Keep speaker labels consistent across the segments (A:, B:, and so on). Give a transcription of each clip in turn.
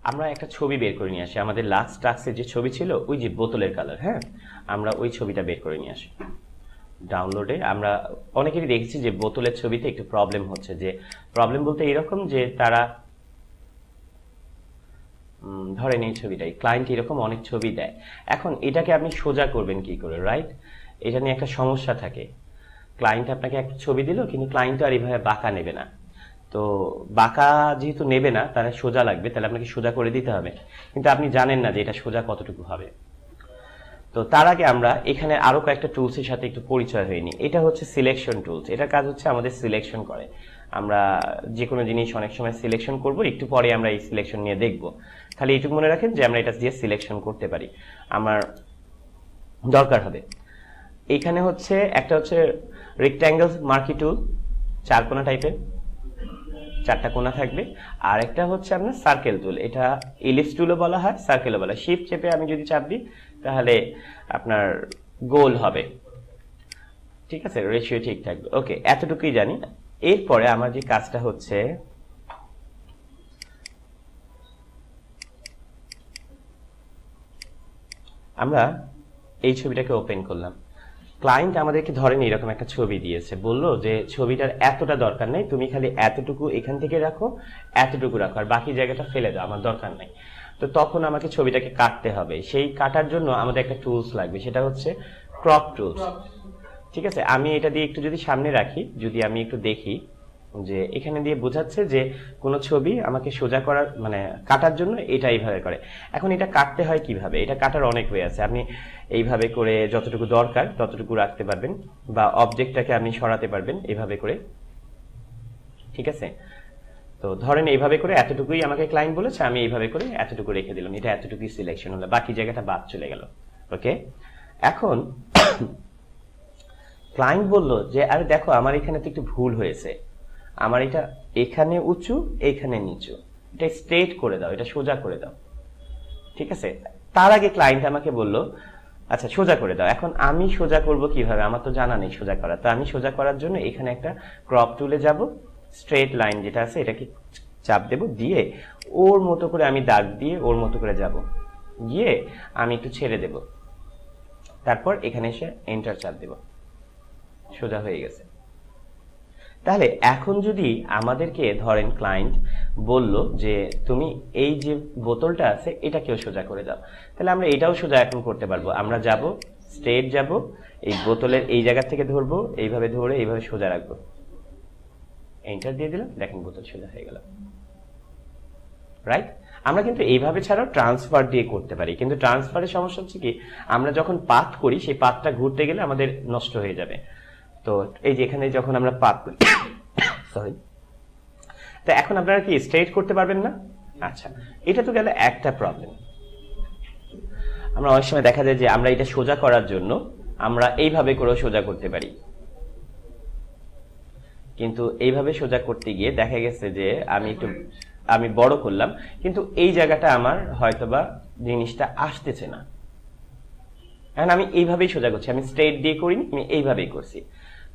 A: আমরা একটা ছবি বের করে নিয়ে আসি। আমাদের লাস্ট টাস্কে যে ছবি ছিল ওই যে বোতলের কালার, হ্যাঁ, আমরা ওই ছবিটা বের করে নিয়ে আসি ডাউনলোডে। আমরা অনেকেরই দেখেছি যে বোতলের ছবিতে একটু প্রবলেম হচ্ছে। যে প্রবলেম বলতে এরকম যে তারা ধরেন এই ছবিটাই ক্লায়েন্ট এরকম অনেক ছবি দেয়। এখন এটাকে আপনি সোজা করবেন কি করে, রাইট? এটা নিয়ে একটা সমস্যা থাকে। ক্লায়েন্ট আপনাকে একটা ছবি দিল, কিন্তু ক্লায়েন্ট আর এইভাবে বাঁকা নেবে না। তো বাঁকা যেহেতু নেবে না, তারা সোজা লাগবে, তাহলে আপনাকে সোজা করে দিতে হবে। কিন্তু আপনি জানেন না যে এটা সোজা কতটুকু হবে। তো তার আগে আমরা এখানে আরো কয়েকটা টুলসের সাথে একটু পরিচয় হয়নি। এটা হচ্ছে সিলেকশন টুলস। এটার কাজ হচ্ছে আমাদের সিলেকশন করে। আমরা যে কোনো জিনিস অনেক সময় সিলেকশন করব, একটু পরে আমরা এই সিলেকশন নিয়ে দেখব। খালি এইটুকু মনে রাখেন যে আমরা এটা দিয়ে সিলেকশন করতে পারি, আমার দরকার হবে। এখানে হচ্ছে একটা হচ্ছে রেক্ট্যাঙ্গেল মার্কি টুল, চারকোনা টাইপের, চারটা কোণা থাকবে। আর একটা হচ্ছে আপনার সার্কেল টুল। এটা ইলিপস টুলও বলা হয়, সার্কেলও বলা হয়। শিফট চেপে আমি যদি চাপ দিই তাহলে আপনার গোল হবে, ঠিক আছে, রেশিও ঠিক থাকবে। ওকে, এতটুকুই জানি। এরপরে আমার যে কাজটা হচ্ছে, আমরা এই ছবিটাকে ওপেন করলাম। ক্লায়েন্ট আমাদেরকে ধরেন এরকম একটা ছবি দিয়েছে, বললো যে ছবিটার এতটা দরকার নেই, তুমি খালি এতটুকু এখান থেকে রাখো, এতটুকু রাখো, আর বাকি জায়গাটা ফেলে দাও, আমার দরকার নাই। তো তখন আমাকে ছবিটাকে কাটতে হবে। সেই কাটার জন্য আমাদের একটা টুলস লাগবে, সেটা হচ্ছে ক্রপ টুলস। ঠিক আছে, আমি এটা দিয়ে একটু যদি সামনে রাখি, যদি আমি একটু দেখি যে এখানে দিয়ে বোঝাচ্ছে যে কোনো ছবি আমাকে সোজা করার মানে কাটার জন্য এটা এইভাবে করে। এখন এটা কাটতে হয় কিভাবে? এটা কাটার অনেক ওয়ে আছে। আপনি এইভাবে করে যতটুকু দরকার ততটুকু রাখতে পারবেন, বা অবজেক্টটাকে আপনি সরাতে পারবেন এইভাবে করে, ঠিক আছে? তো ধরেন এইভাবে করে এতটুকুই আমাকে ক্লায়েন্ট বলেছে, আমি এইভাবে করে এতটুকু রেখে দিলাম, এটা এতটুকুই সিলেকশন হলো, বাকি জায়গাটা বাদ চলে গেল। ওকে, এখন ক্লায়েন্ট বলল যে আরে দেখো আমার এখানে তো একটু ভুল হয়েছে, আমার এটা এখানে উঁচু এখানে নিচু, এটা স্ট্রেট করে দাও, এটা সোজা করে দাও, ঠিক আছে? তার আগে ক্লায়েন্ট আমাকে বলল আচ্ছা সোজা করে দাও। এখন আমি সোজা করব কিভাবে? আমার তো জানা নেই সোজা করা। তো আমি সোজা করার জন্য এখানে একটা ক্রপ টুলে যাব, স্ট্রেট লাইন যেটা আছে এটাকে চাপ দেব, দিয়ে ওর মতো করে আমি দাগ দিয়ে ওর মতো করে যাব, গিয়ে আমি একটু ছেড়ে দেব, তারপর এখানে এসে এন্টার চাপ দেব, সোজা হয়ে গেছে। তাহলে এখন যদি আমাদেরকে ধরেন ক্লায়েন্ট বলল যে তুমি এই যে বোতলটা আছে এটাকেও সোজা করে দাও, তাহলে আমরা এটাও সোজা এখন করতে পারবো। আমরা যাব, স্ট্রেট যাব, এই বোতলের এই জায়গা থেকে ধরবো, এইভাবে ধরে এইভাবে সোজা রাখবো, এন্টার দিয়ে দিলাম, দেখেন বোতল সোজা হয়ে গেল, রাইট? আমরা কিন্তু এইভাবে ছাড়াও ট্রান্সফার দিয়ে করতে পারি, কিন্তু ট্রান্সফারের সমস্যা হচ্ছে কি, আমরা যখন পাথ করি সেই পাথটা ঘুরতে গেলে আমাদের নষ্ট হয়ে যাবে। তো এই যে এখানে যখন আমরা পাথ করি, সরি, তো এখন আপনারা কি স্ট্রেট করতে পারবেন না? আচ্ছা, এটা তো গেল একটা প্রবলেম। আমরা অনেক সময় দেখা যায় যে আমরা এটা সোজা করার জন্য আমরা এইভাবে করেও সোজা করতে পারি, কিন্তু এইভাবে সোজা করতে গিয়ে দেখা গেছে যে আমি বড় করলাম, কিন্তু এই জায়গাটা আমার হয়তোবা জিনিসটা আসতেছে না। এখন আমি এইভাবেই সোজা করছি, আমি স্ট্রেট দিয়ে করিনি, আমি এইভাবেই করছি।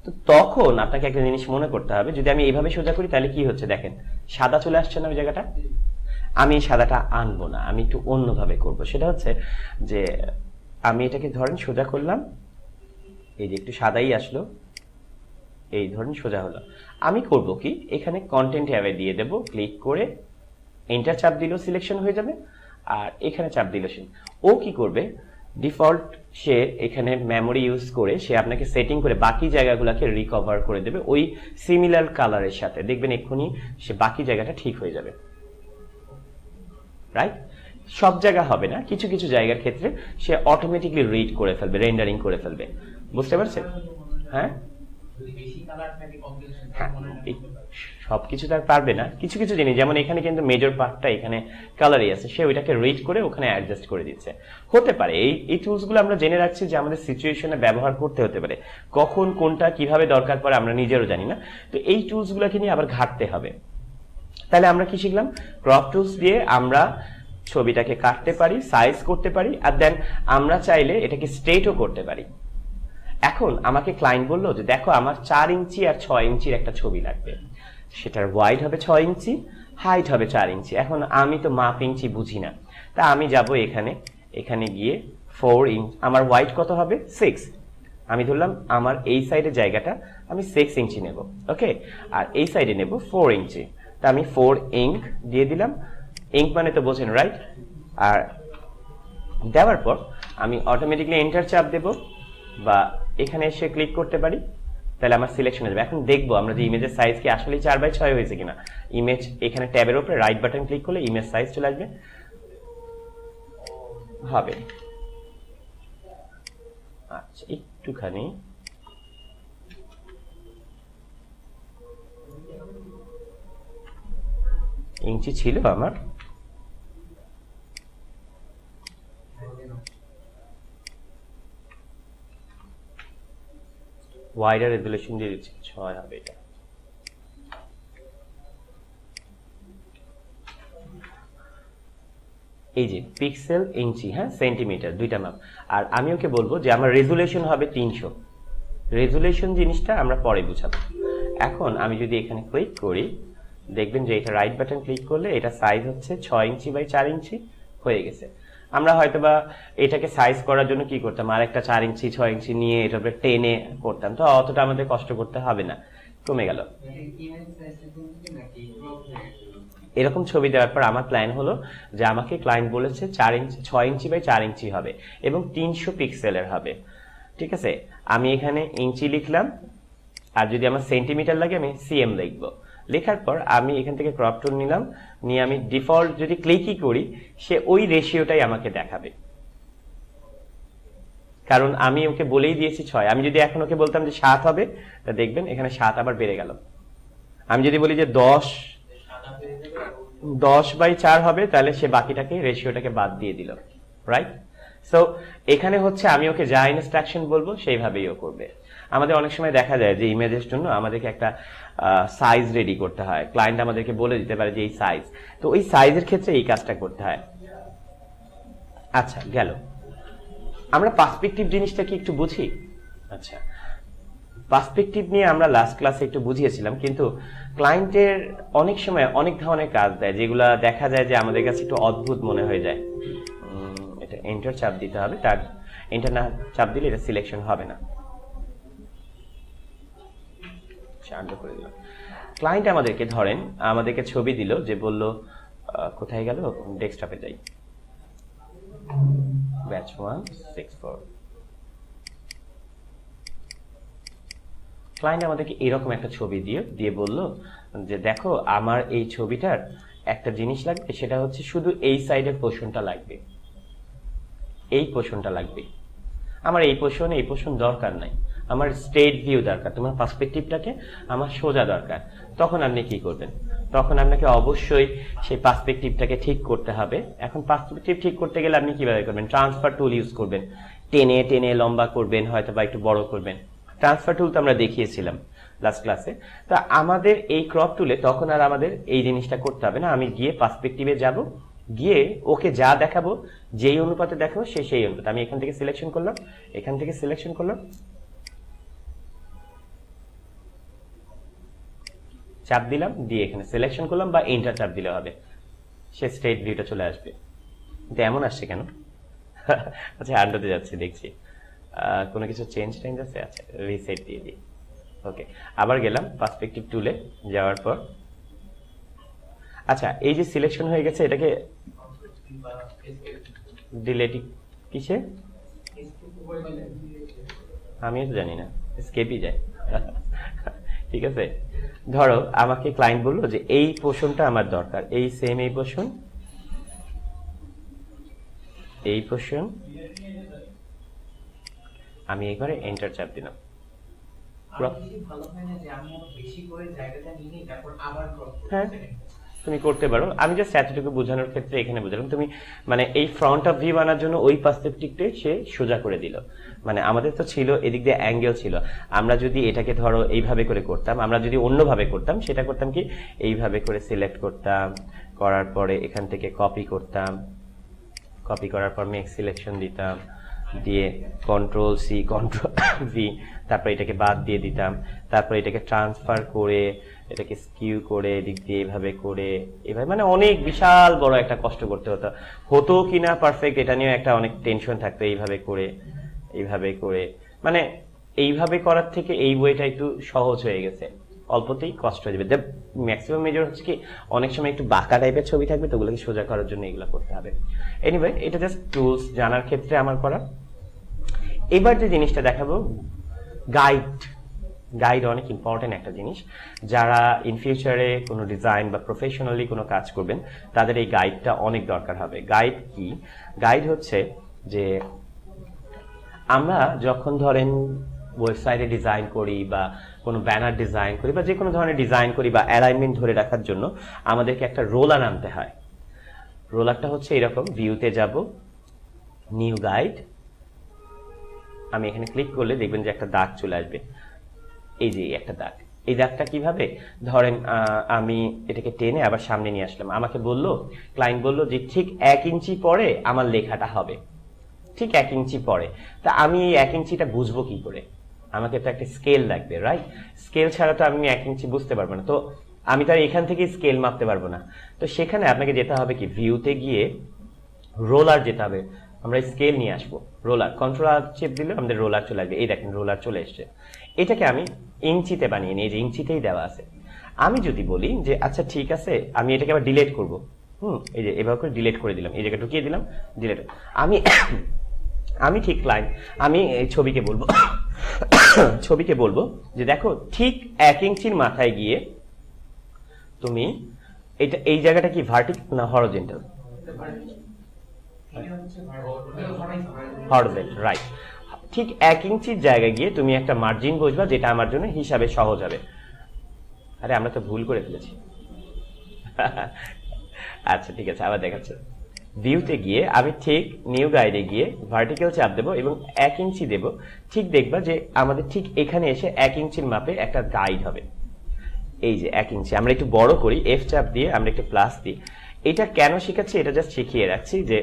A: তো তখন আপনাকে একটা জিনিস মনে করতে হবে, যদি আমি এইভাবে সোজা করি তাহলে কি হচ্ছে দেখেন, সাদা চলে আসছে না ওই জায়গাটা? আমি এই সাদাটা আনবো না, আমি একটু অন্যভাবে করব। সেটা হচ্ছে যে আমি এটাকে ধরেন সোজা করলাম, এই যে একটু সাদাই আসলো, এই ধরেন সোজা হলো। আমি করব কি, এখানে কন্টেন্ট ট্যাবে দিয়ে দেব, ক্লিক করে এন্টার চাপ দিলেও সিলেকশন হয়ে যাবে, আর এখানে চাপ দিল সে ও কি করবে, ডিফল্ট সে এখানে মেমোরি ইউজ করে সে আপনাকে সেটিং করে বাকি জায়গাগুলোকে রিকভার করে দেবে ওই সিমিলার কালারের সাথে, দেখবেন এক্ষুনি সে বাকি জায়গাটা ঠিক হয়ে যাবে, রাইট? সব জায়গা হবে না, কিছু কিছু জায়গার ক্ষেত্রে সে অটোমেটিকলি রিড করে ফেলবে, রেন্ডারিং করে ফেলবে। বুঝতে পারছেন? হ্যাঁ, সবকিছু তার পারবে না, কিছু কিছু জিনিস, যেমন এখানে কিন্তু মেজর পার্টটা এখানে কালারই আছে, সে ওইটাকে রিড করে ওখানে অ্যাডজাস্ট করে দিচ্ছে। হতে পারে এই টুলসগুলো আমরা জেনে রাখছি যে আমাদের সিচুয়েশনে ব্যবহার করতে হতে পারে, কখন কোনটা কিভাবে দরকার পড়ে আমরা নিজেরও জানি না। তো এই টুলসগুলোকে নিয়ে আবার ঘাটতে হবে। তাহলে আমরা কি শিখলাম? ক্রপ টুলস দিয়ে আমরা ছবিটাকে কাটতে পারি, সাইজ করতে পারি, আর দেন আমরা চাইলে এটাকে স্ট্রেটও করতে পারি। এখন আমাকে ক্লায়েন্ট বললো যে দেখো আমার 4 ইঞ্চি আর 6 ইঞ্চির একটা ছবি লাগবে, সেটার ওয়াইড হবে 6 ইঞ্চি, হাইট হবে 4 ইঞ্চি। এখন আমি তো মাপ ইঞ্চি বুঝি না, তা আমি যাব এখানে গিয়ে 4 ইঞ্চ, আমার হোয়াইট কত হবে 6, আমি ধরলাম আমার এই সাইডের জায়গাটা আমি 6 ইঞ্চি নেব, ওকে, আর এই সাইডে নেব 4 ইঞ্চি। তা আমি 4 ইঙ্ক দিয়ে দিলাম, ইঙ্ক মানে তো বোঝেন রাইট। আর দেওয়ার পর আমি অটোমেটিকলি এন্টার চাপ দেব বা এখানে এসে ক্লিক করতে পারি, তাহলে আমার সিলেকশন হয়ে যাবে। এখন দেখবো আমরা যে ইমেজের সাইজ কি আসলে 4x6 হয়েছে কিনা। ইমেজ এখানে ট্যাবের উপরে রাইট বাটন ক্লিক করলে ইমেজ সাইজ চলে আসবে, হবে। আচ্ছা একটুখানি ইঞ্চি ছিল আমার, ওয়াইডার রেজুলেশন দিয়ে দিচ্ছি 6 হবে এটা। এই যে পিক্সেল ইঞ্চি, হ্যাঁ সেন্টিমিটার দুইটা মাপ। আর আমি ওকে বলবো যে আমার রেজুলেশন হবে 300। রেজুলেশন জিনিসটা আমরা পরে বুঝাবো। এখন আমি যদি এখানে ক্লিক করি দেখবেন যে এটা রাইট বাটন ক্লিক করলে এটা সাইজ হচ্ছে 6 ইঞ্চি বাই 4 ইঞ্চি হয়ে গেছে। আমরা হয়তোবা এটাকে সাইজ করার জন্য কি করতাম, আর একটা 4 ইঞ্চি 6 ইঞ্চি নিয়ে এটা টেনে করতাম, তো অতটা আমাদের কষ্ট করতে হবে না, কমে গেল। এরকম ছবি দেওয়ার পর আমার প্ল্যান হলো যে আমাকে ক্লায়েন্ট বলেছে 4 ইঞ্চি 6 ইঞ্চি বাই 4 ইঞ্চি হবে এবং 300 পিক্সেলের হবে, ঠিক আছে। আমি এখানে ইঞ্চি লিখলাম, আর যদি আমার সেন্টিমিটার লাগে আমি সিএম লিখবো। লেখার পর আমি এখান থেকে ক্রপ টুল নিলাম, নিয়ে আমি ডিফল্ট যদি ক্লিকই করি সে ওই রেশিওটাই আমাকে দেখাবে, কারণ আমি ওকে বলেই দিয়েছি 6। আমি যদি এখন ওকে বলতাম যে 7 হবে, তা দেখবেন এখানে 7 আবার বেড়ে গেল। আমি যদি বলি যে 10/4 হবে, তাহলে সে বাকিটাকে রেশিওটাকে বাদ দিয়ে দিল, রাইট। সো এখানে হচ্ছে আমি ওকে যা ইনস্ট্রাকশন বলবো সেইভাবেই ও করবে। আমাদের অনেক সময় দেখা যায় যে ইমেজের জন্য আমাদেরকে একটা সাইজ রেডি করতে হয়, ক্লায়েন্ট আমাদেরকে বলে দিতে পারে যে এই সাইজ, তো ওই সাইজের ক্ষেত্রে এই কাজটা করতে হয়। আচ্ছা গেল, আমরা পার্সপেক্টিভ জিনিসটা কি একটু বুঝি। আচ্ছা পার্সপেক্টিভ নিয়ে আমরা লাস্ট ক্লাসে একটু বুঝিয়েছিলাম, কিন্তু ক্লায়েন্টের অনেক সময় অনেক ধরনের কাজ দেয় যেগুলা দেখা যায় যে আমাদের কাছে একটু অদ্ভুত মনে হয়ে যায়। এটা এন্টার চাপ দিতে হবে, তার এন্টার না চাপ দিলে এটা সিলেকশন হবে না। আনডু করে দিলাম। ক্লায়েন্ট আমাদেরকে ধরেন আমাদেরকে ছবি দিল, যে বলল কোথায় গেল, ডেস্কটপে যাই, ব্যাচ 164। ক্লায়েন্ট আমাদেরকে এরকম একটা ছবি দিয়ে বলল যে দেখো আমার এই ছবিটার একটা জিনিস লাগবে, সেটা হচ্ছে শুধু এই সাইডের পোর্শনটা লাগবে, এই পোর্শনটা লাগবে। আমার এই পোর্শন দরকার নাই, আমার স্ট্রেট ভিউ দরকার, তোমার পার্সপেক্টিভটাকে আমার সোজা দরকার। তখন আপনি কি করবেন, তখন আপনাকে অবশ্যই সেই পার্সপেক্টিভটাকে ঠিক করতে হবে। এখন পার্সপেক্টিভ ঠিক করতে গেলে আপনি কিভাবে করবেন, ট্রান্সফার টুল ইউজ করবেন, টেনে টেনে লম্বা করবেন, হয়তো বা একটু বড় করবেন। ট্রান্সফার টুল তো আমরা দেখিয়েছিলাম লাস্ট ক্লাসে। তা আমাদের এই ক্রপ টুলে তখন আর আমাদের এই জিনিসটা করতে হবে না। আমি গিয়ে পার্সপেক্টিভে যাব, গিয়ে ওকে যা দেখাবো, যেই অনুপাতে দেখাবো সেই অনুপাতে আমি এখান থেকে সিলেকশন করলাম, এখান থেকে সিলেকশন করলাম, চাপ দিলাম, দিয়ে এখানে সিলেকশন করলাম বা এন্টার চাপ দিলে হবে, সে স্ট্রেট ভিউটা চলে আসবে। কিন্তু এমন আসছে কেন? আচ্ছা আন্ডাতে যাচ্ছে দেখছি, কোনো কিছু চেঞ্জ আছে। আচ্ছা রিসেট দিয়ে দিই, ওকে। আবার গেলাম পার্সপেক্টিভ টুলে, যাওয়ার পর আচ্ছা এই যে সিলেকশন হয়ে গেছে, এটাকে ডিলেট কিসে আমি তো জানি না, স্কেপই যায়। ঠিক আছে, ধরো আমাকে ক্লায়েন্ট বললো যে এই পোর্শনটা আমার দরকার, এই সেম এই পোর্শন, এই পোর্শন, আমি এবারে এন্টার চাপ দিলাম। হ্যাঁ তুমি করতে পারো, আমি জাস্ট এতটুকু বোঝানোর ক্ষেত্রে এখানে বুঝালাম। তুমি মানে এই ফ্রন্ট অফ ভিউ আনার জন্য ওই পার্সপেক্টিভটা সে সোজা করে দিল। মানে আমাদের তো ছিল এদিক দিয়ে অ্যাঙ্গেল ছিল, আমরা যদি এটাকে ধরো এইভাবে করে করতাম, আমরা যদি অন্যভাবে করতাম সেটা করতাম কি, এইভাবে করে সিলেক্ট করতাম, করার পরে এখান থেকে কপি করতাম, কপি করার পর মেক সিলেকশন দিতাম, দিয়ে কন্ট্রোল সি কন্ট্রোল ভি, তারপর এটাকে বাদ দিয়ে দিতাম, তারপর এটাকে ট্রান্সফার করে এটাকে স্কিউ করে এদিক দিয়ে এভাবে করে এভাবে, মানে অনেক বিশাল বড় একটা কষ্ট করতে হতো, হতো কিনা পারফেক্ট এটা নিয়ে একটা অনেক টেনশন থাকতো। এইভাবে করে মানে এইভাবে করার থেকে এই বইটা একটু সহজ হয়ে গেছে, অল্পতেই কষ্ট হয়ে যাবে। ম্যাক্সিমাম মেজর হচ্ছে কি অনেক সময় একটু বাঁকা টাইপের ছবি থাকবে, তো ওগুলোকে সোজা করার জন্য এগুলো করতে হবে। এনিওয়ে, এটা জাস্ট টুলস জানার ক্ষেত্রে আমার করা। এবার যে জিনিসটা দেখাবো, গাইড অনেক ইম্পর্টেন্ট একটা জিনিস। যারা ইন ফিউচারে কোনো ডিজাইন বা প্রফেশনালি কোনো কাজ করবেন তাদের এই গাইডটা অনেক দরকার হবে। গাইড কি? গাইড হচ্ছে যে আমরা যখন ধরেন ওয়েবসাইটে ডিজাইন করি বা কোনো ব্যানার ডিজাইন করি বা যে কোনো ধরনের ডিজাইন করি বা অ্যালাইনমেন্ট ধরে রাখার জন্য আমাদেরকে একটা রোলার আনতে হয়। রোলারটা হচ্ছে এরকম, ভিউতে যাব, নিউ গাইড, আমি এখানে ক্লিক করলে দেখবেন যে একটা দাগ চলে আসবে, এই যে একটা দাগ। এই দাগটা কিভাবে, ধরেন আমি এটাকে টেনে আবার সামনে নিয়ে আসলাম, আমাকে ক্লায়েন্ট বললো যে ঠিক 1 ইঞ্চি পরে আমার লেখাটা হবে, ঠিক 1 ইঞ্চি পরে। তা আমি এই 1 ইঞ্চিটা বুঝবো কি করে? আমাকে তো একটা স্কেল লাগবে, রাইট? স্কেল ছাড়া তো আমি 1 ইঞ্চি বুঝতে পারবো না, তো আমি তার এখান থেকে স্কেল মাপতে পারবো না। তো সেখানে আপনাকে যেতে হবে কি, ভিউতে গিয়ে রোলার যেতে হবে, আমরা স্কেল নিয়ে আসবো, রোলার কন্ট্রোল চেপ দিলে আমাদের রোলার চলে আসবে। এই দেখেন রোলার চলে এসছে। এটাকে আমি ইঞ্চিতে বানিয়ে নিই, এই যে ইঞ্চিতেই দেওয়া আছে। আমি যদি বলি যে আচ্ছা ঠিক আছে আমি এটাকে আবার ডিলিট করবো, এই যে এভাবে করে ডিলিট করে দিলাম, এই জায়গায় ঢুকিয়ে দিলাম, ডিলিট। আমি ঠিক লাইন, আমি এই ছবিকে বলবো যে দেখো ঠিক 1 ইঞ্চির মাথায় গিয়ে তুমি এটা, এই জায়গাটা কি ভার্টিক্যাল না হরিজন্টাল? Horizontal, right. ঠিক 1 ইঞ্চির জায়গায় গিয়ে তুমি একটা মার্জিন বসবা, যেটা আমার জন্য হিসাবে সহজ হবে। আরে আমরা তো ভুল করে ফেলেছি। আচ্ছা ঠিক আছে, আবার দেখাচ্ছি। ভিউতে গিয়ে আমি ঠিক নিউ গাইডে গিয়ে ভার্টিক্যাল চাপ দেবো এবং 1 ইঞ্চি দেবো। ঠিক দেখবা যে আমাদের ঠিক এখানে এসে 1 ইঞ্চির মাপে একটা গাইড হবে। এই যে 1 ইঞ্চি, আমরা একটু বড় করি, এফ চাপ দিয়ে আমরা একটু প্লাস দিই। এটা কেন শিখাচ্ছি, এটা জাস্ট শিখিয়ে রাখছি যে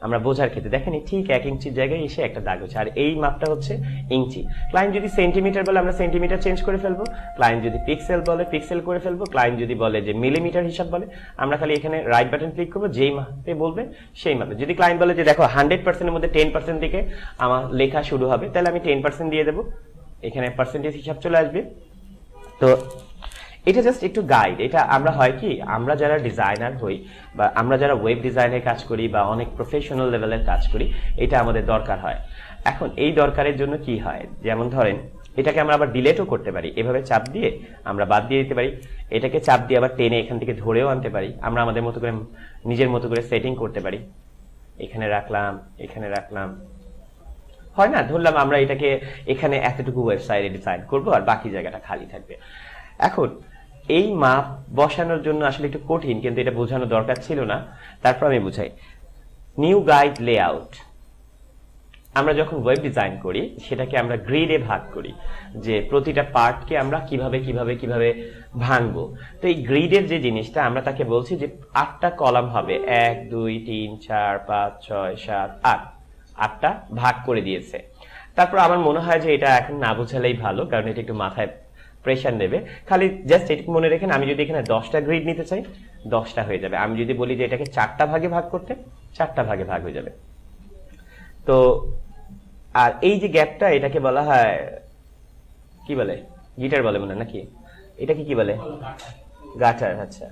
A: আমরা বোঝার ক্ষেত্রে। দেখেন ঠিক 1 ইঞ্চির জায়গায় এসে একটা দাগ হচ্ছে, আর এই মাপটা হচ্ছে ইঞ্চি। ক্লায়েন্ট যদি সেন্টিমিটার বলে আমরা সেন্টিমিটার চেঞ্জ করে ফেলবো, ক্লায়েন্ট যদি পিক্সেল বলে পিক্সেল করে ফেলবো, ক্লায়েন্ট যদি বলে যে মিলিমিটার হিসাব বলে আমরা খালি এখানে রাইট বাটন ক্লিক করবো, যেই মাপে বলবে সেই মাপে। যদি ক্লায়েন্ট বলে যে দেখো 100%-এর মধ্যে 10% দিকে আমার লেখা শুরু হবে, তাহলে আমি 10% দিয়ে দেবো, এখানে পার্সেন্টেজ হিসাব চলে আসবে। তো এটা জাস্ট একটু গাইড। এটা আমরা হয় কি, আমরা যারা ডিজাইনার হই বা আমরা যারা ওয়েব ডিজাইনের কাজ করি বা অনেক প্রফেশনাল লেভেলের কাজ করি, এটা আমাদের দরকার হয়। এখন এই দরকারের জন্য কি হয়, যেমন ধরেন এটাকে আমরা আবার ডিলেটও করতে পারি, এভাবে চাপ দিয়ে আমরা বাদ দিয়ে দিতে পারি, এটাকে চাপ দিয়ে আবার টেনে এখান থেকে ধরেও আনতে পারি, আমরা আমাদের মতো করে নিজের মতো করে সেটিং করতে পারি। এখানে রাখলাম, এখানে রাখলাম, হয় না, ধরলাম আমরা এটাকে এখানে এতটুকু ওয়েবসাইটে ডিজাইন করবো আর বাকি জায়গাটা খালি থাকবে। এখন এই মাপ বসানোর জন্য আসলে একটু কঠিন, কিন্তু এটা বোঝানো দরকার ছিল না, তারপর আমি বুঝাই। নিউ গাইড লেআউট, আমরা যখন ওয়েব ডিজাইন করি সেটাকে আমরা গ্রিডে ভাগ করি, যে প্রতিটা পার্টকে আমরা কিভাবে কিভাবে কিভাবে ভাঙবো। তো এই গ্রিডের যে জিনিসটা আমরা তাকে বলছি যে 8টা কলাম হবে, 1 2 3 4 5 6 7 8, 8টা ভাগ করে দিয়েছে। তারপর আমার মনে হয় যে এটা এখন না বোঝালেই ভালো, কারণ এটা একটু মাথায় প্রেশার নেবে। খালি জাস্ট এটুকু মনে রেখেন, আমি যদি এখানে 10টা গ্রিড নিতে চাই 10টা হয়ে যাবে। আমি যদি বলি যে এটাকে 4টা ভাগে ভাগ করতে, 4টা ভাগে ভাগ হয়ে যাবে। তো আর এই যে গ্যাপটা, এটাকে বলা হয় কি বলে, গিটার বলে মনে নাকি, এটাকে কি বলে, গাটার। আচ্ছা,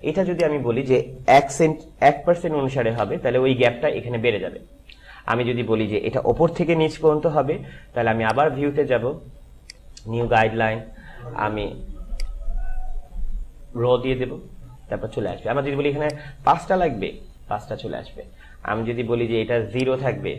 A: এটা যদি আমি বলি যে 1% অনুসারে হবে, তাহলে ওই গ্যাপটা এখানে বেড়ে যাবে। আমি যদি বলি যে এটা ওপর থেকে নিচ পর্যন্ত হবে, তাহলে আমি আবার ভিউতে যাব, নিউ গাইডলাইন, আমি রো দিয়ে দেব, তারপর চলে আসবে। আমার যদি বলি এখানে 5টা লাগবে, 5টা চলে আসবে। আমি যদি বলি যে এটা 0 থাকবে,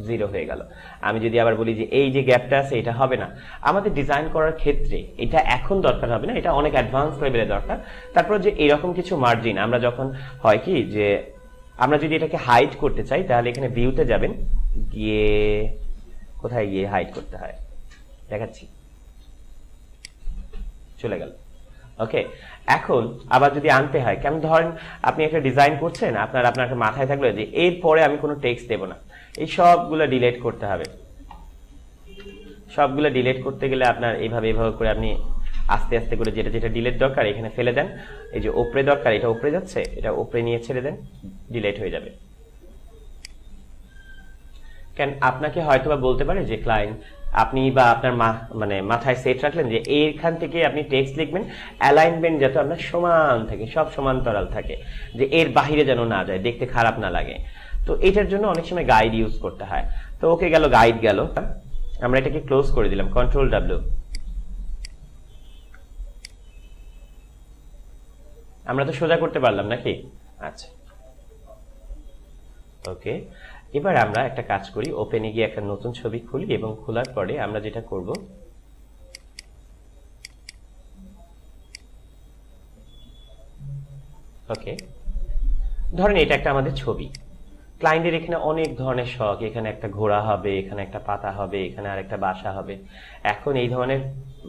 A: 0 হয়ে গেল। আমি যদি আবার বলি যে এই যে গ্যাপটা আছে এটা হবে না, আমাদের ডিজাইন করার ক্ষেত্রে এটা এখন দরকার হবে না, এটা অনেক অ্যাডভান্স লেভেলে দরকার। তারপর যে এরকম কিছু মার্জিন, আমরা যখন হয় কি যে আমরা যদি এটাকে হাইড করতে চাই, তাহলে এখানে ভিউতে যাবেন, গিয়ে কোথায় গিয়ে হাইড করতে হয় দেখাচ্ছি, চলে গেল। ওকে, এখন আবার যদি আনতে হয়, কেমন ধরেন আপনি একটা ডিজাইন করছেন, আপনার একটা মাথায় থাকলো যে এরপরে আমি কোনো টেক্সট দেব না, এই সবগুলো ডিলিট করতে হবে। সবগুলো ডিলিট করতে গেলে আপনার এইভাবে করে আপনি আস্তে আস্তে করে যেটা যেটা ডিলিট দরকার এখানে ফেলে দেন। এই যে ওপরে দরকার, এটা ওপরে যাচ্ছে, এটা ওপরে নিয়ে ছেড়ে দেন, ডিলিট হয়ে যাবে। কেন আপনাকে হয়তোবা বলতে পারে যে ক্লায়েন্ট, আপনি বা আপনার মানে মাথায় সেট রাখলেন যে এইখান থেকে আপনি টেক্সট লিখবেন, অ্যালাইনমেন্ট যাতে আপনার সমান থাকে, সব সমান্তরাল থাকে, যে এর বাহিরে যেন না যায়, দেখতে খারাপ না লাগে। তো এটার জন্য অনেক সময় গাইড ইউজ করতে হয়। তো ওকে গেল, গাইড গেল, আমরা এটাকে ক্লোজ করে দিলাম, কন্ট্রোল ডাব্লিউ। আমরা তো সোজা করতে পারলাম নাকি? আচ্ছা, ওকে, এবার আমরা একটা কাজ করি, ওপেনে গিয়ে একটা নতুন ছবি খুলি এবং খোলার পরে আমরা যেটা করব, ওকে, ধরেন এটা একটা আমাদের ছবি। ক্লায়েন্টের এখানে অনেক ধরনের শখ, এখানে একটা ঘোড়া হবে, এখানে একটা পাতা হবে, এখানে আর একটা বাসা হবে। এখন এই ধরনের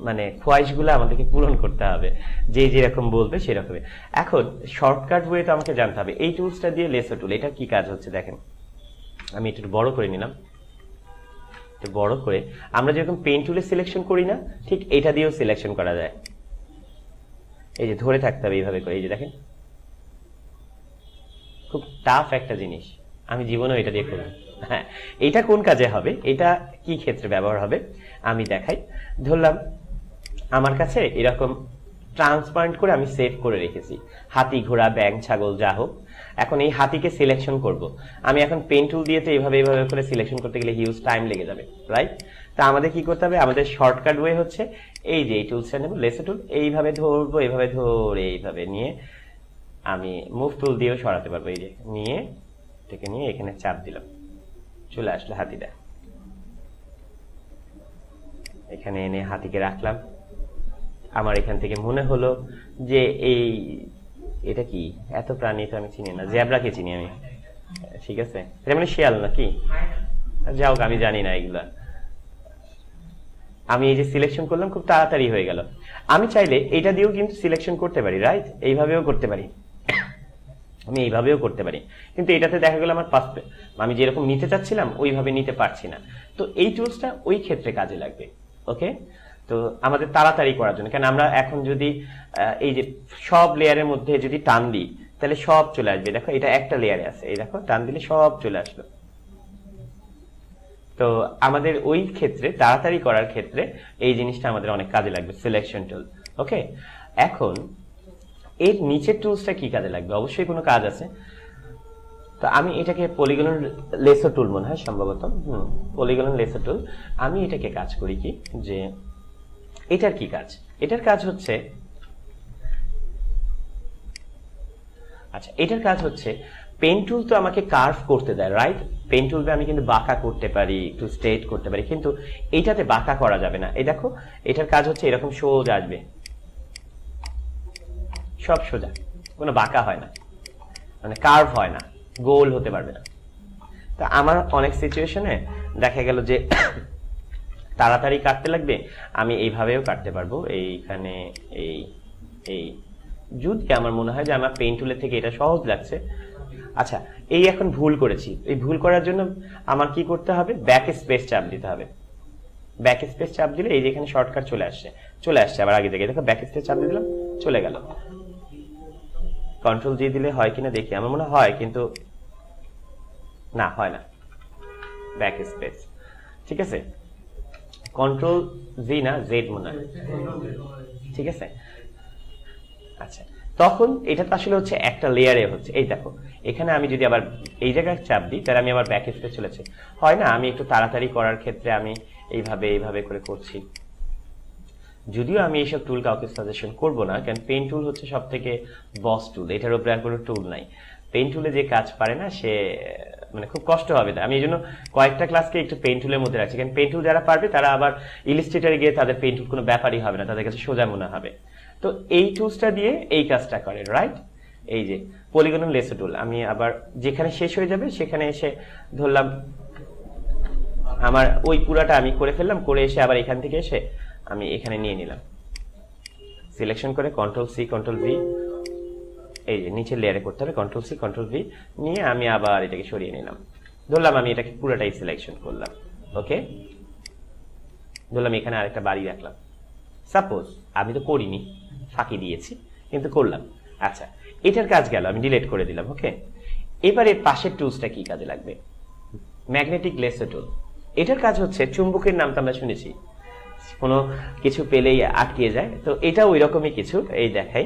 A: মানে খোয়াইশগুলো আমাদেরকে পূরণ করতে হবে, যে যেরকম বলবে সেরকমই। এখন শর্টকাট ওয়ে তো আমাকে জানতে হবে। এই টুলসটা দিয়ে লেসো টুল, এটা কি কাজ হচ্ছে দেখেন, আমি একটু বড় করে নিলাম, একটু বড় করে আমরা যেরকম পেন টুলে সিলেকশন করি না, ঠিক এটা দিয়েও সিলেকশন করা যায়। এই যে ধরে থাকতে হবে এইভাবে করে, এই যে দেখেন, খুব টাফ একটা জিনিস, আমি জীবনেও এটা দিয়ে করব। হ্যাঁ, এটা কোন কাজে হবে, এটা কি ক্ষেত্রে ব্যবহার হবে আমি দেখাই। ধরলাম আমার কাছে এরকম ট্রান্সপারেন্ট করে আমি সেভ করে রেখেছি, হাতি, ঘোড়া, ব্যাঙ, ছাগল, যা হোক। এখন এই হাতিকে সিলেকশন করব, আমি এখন পেন টুল দিয়ে তো এইভাবে করে সিলেকশন করতে গেলে হিউজ টাইম লেগে যাবে, রাইট? তা আমাদের কি করতে হবে, আমাদের শর্টকাট ওয়ে হচ্ছে এই যে এই টুলসটা নেব, লেসো টুল, এইভাবে ধরবো, এইভাবে ধরে এইভাবে নিয়ে আমি মুভ টুল দিয়েও সরাতে পারবো। এই যে নিয়ে এটাকে নিয়ে এখানে চাপ দিলাম, চলে আসলো হাতিটা। এখানে এনে হাতিকে রাখলাম। আমার এখান থেকে মনে হলো যে এটা কি, এত প্রাণী তো আমি চিনি না, জেব্রাকে চিনি আমি, ঠিক আছে, এটা মানে শিয়াল নাকি, যাও আমি জানি না এগুলা। আমি এই যে সিলেকশন করলাম, খুব তাড়াতাড়ি হয়ে গেল। আমি চাইলে এটা দিয়েও কিন্তু সিলেকশন করতে পারি, রাইট? এইভাবেও করতে পারি, আমি এইভাবেও করতে পারি, কিন্তু এটাতে দেখা গেল আমার আমি যেরকম নিতে চাচ্ছিলাম ওইভাবে নিতে পারছি না। তো এই টুলসটা ওই ক্ষেত্রে কাজে লাগবে। ওকে, তো আমাদের তাড়াতাড়ি করার জন্য, কেন আমরা এখন যদি এই যে সব লেয়ারের মধ্যে যদি টান দিই তাহলে সব চলে আসবে। দেখো এটা একটা লেয়ারে আছে, এই দেখো টান দিলে সব চলে আসলো। তো আমাদের ওই ক্ষেত্রে তাড়াতাড়ি করার ক্ষেত্রে এই জিনিসটা আমাদের অনেক কাজে লাগবে, সিলেকশন টুল। ওকে, এখন এর নিচের টুলসটা কি কাজে লাগবে, অবশ্যই কোনো কাজ আছে। তো আমি এটাকে পলিগন লেসো টুল মনে হয় সম্ভবত, পলিগন লেসো টুল। আমি এটাকে কাজ করি কি, যে এটার কি কাজ, এটার কাজ হচ্ছে, আচ্ছা এটার কাজ হচ্ছে পেন টুল তো আমাকে কার্ভ করতে দেয়, রাইট? পেন টুল আমি কিন্তু বাঁকা করতে পারি, একটু স্ট্রেট করতে পারি, কিন্তু এইটাতে বাঁকা করা যাবে না। এই দেখো এটার কাজ হচ্ছে এরকম সোজা আসবে, সব সোজা, কোনো বাঁকা হয় না, মানে কার্ভ হয় না, গোল হতে পারবে না। তা আমার অনেক সিচুয়েশনে দেখা গেল যে তাড়াতাড়ি কাটতে লাগবে, আমি এইভাবেও কাটতে পারবো, এইখানে এই যদি আমার মনে হয় যে আমার পেন টুলের থেকে এটা সহজ লাগছে। আচ্ছা, এই এখন ভুল করেছি, এই ভুল করার জন্য আমার কি করতে হবে, ব্যাক স্পেস চাপ দিতে হবে। ব্যাক স্পেস চাপ দিলে এই যে এখানে শর্টকাট চলে আসছে আবার আগে থেকে, দেখো ব্যাক স্পেস চাপ দিয়ে দিলাম, চলে গেল। কন্ট্রোল জি দিলে হয় কিনা দেখি, আমার মনে হয়, কিন্তু না হয় না, ব্যাক স্পেস, ঠিক আছে, কন্ট্রোল জি না জেড মনে হয়, ঠিক আছে। আচ্ছা, তখন এটা তো আসলে হচ্ছে একটা লেয়ারে হচ্ছে, এই দেখো এখানে আমি যদি আবার এই জায়গায় চাপ দিই তাহলে আমি আবার ব্যাক স্পেস চলেছে, হয় না? আমি একটু তাড়াতাড়ি করার ক্ষেত্রে আমি এইভাবে করে করছি। যদিও আমি এইসব টুল কাউকে সাজেশন করব না, কারণ পেন টুল হচ্ছে সব থেকে বস টুল, এটার উপরে আর কোনো টুল নাই। পেন টুলে যে কাজ পারে না সে মানে খুব কষ্ট হবে। আমি এই জন্য কয়েকটা ক্লাসকে একটু পেন টুলের মধ্যে রাখছি, কারণ পেন টুল যারা পারবে তারা আবার ইলিস্ট্রেটরে গিয়ে তাদের পেন টুল কোনো ব্যাপারই হবে না, তাদের কাছে সোজা মনে হবে। তো এই টুলসটা দিয়ে এই কাজটা করে, রাইট? এই যে পলিগন লেসো টুল, আমি আবার যেখানে শেষ হয়ে যাবে সেখানে এসে ধরলাম আমার ওই পুরাটা আমি করে ফেললাম, করে এসে আবার এখান থেকে এসে আমি এখানে নিয়ে নিলাম, সিলেকশন করে কন্ট্রোল সি কন্ট্রোল ভি, এই যে নিচের লেয়ারে করতে হবে, কন্ট্রোল সি কন্ট্রোল ভি নিয়ে আমি আবার এটাকে সরিয়ে নিলাম। ধরলাম আমি এটাকে পুরোটাই সিলেকশন করলাম, ওকে। ধরলাম এখানে আরেকটা বাড়ি রাখলাম, সাপোজ আমি তো করিনি, ফাঁকি দিয়েছি, কিন্তু করলাম। আচ্ছা, এটার কাজ গেল, আমি ডিলিট করে দিলাম, ওকে। এবারে পাশের টুলসটা কি কাজে লাগবে? ম্যাগনেটিক লেসো টুল। এটার কাজ হচ্ছে, চুম্বকের নাম তো আমরা শুনেছি, কোনো কিছু পেলেই আটকিয়ে যায়, তো এটা ওই রকমই কিছু। এই দেখাই,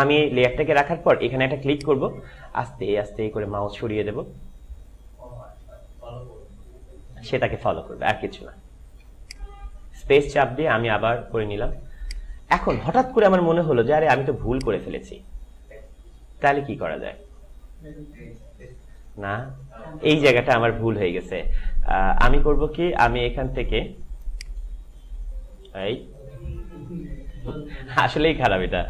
A: আমি এই লেয়ারটাকে রাখার পর এখানে একটা ক্লিক করব, আস্তে আস্তে করে মাউস সরিয়ে দেব, সেটাকে ফলো করবে, আর কিছু না। স্পেস চাপ দিয়ে আমি আবার করে নিলাম। এখন হঠাৎ করে আমার মনে হলো যে আরে আমি তো ভুল করে ফেলেছি, তাহলে কি করা যায়? না, এই জায়গাটা আমার ভুল হয়ে গেছে। আমি করব কি, আমি এখান থেকে এই আসলেই খারাপ এটা।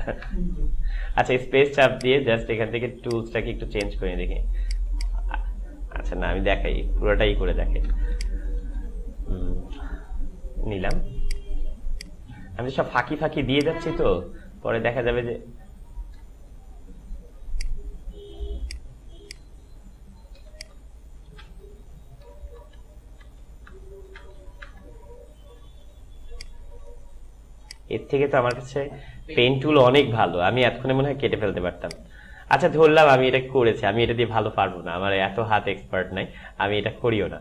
A: আচ্ছা, স্পেস চাপ দিয়ে জাস্ট এখান থেকে টুলসটাকে একটু চেঞ্জ করে দেখি। আচ্ছা না, আমি দেখাই, পুরোটাই করে দেখাই। নিলাম, আমি সব ফাঁকি ফাঁকি দিয়ে যাচ্ছি, তো পরে দেখা যাবে যে এর থেকে তো আমার কাছে পেন টুল অনেক ভালো, আমি এতক্ষণে মনে হয় কেটে ফেলতে পারতাম। আচ্ছা, ধরলাম আমি এটা করেছি, আমি এটা দিয়ে ভালো পারবো না, আমার এত হাত এক্সপার্ট নাই, আমি এটা করিও না।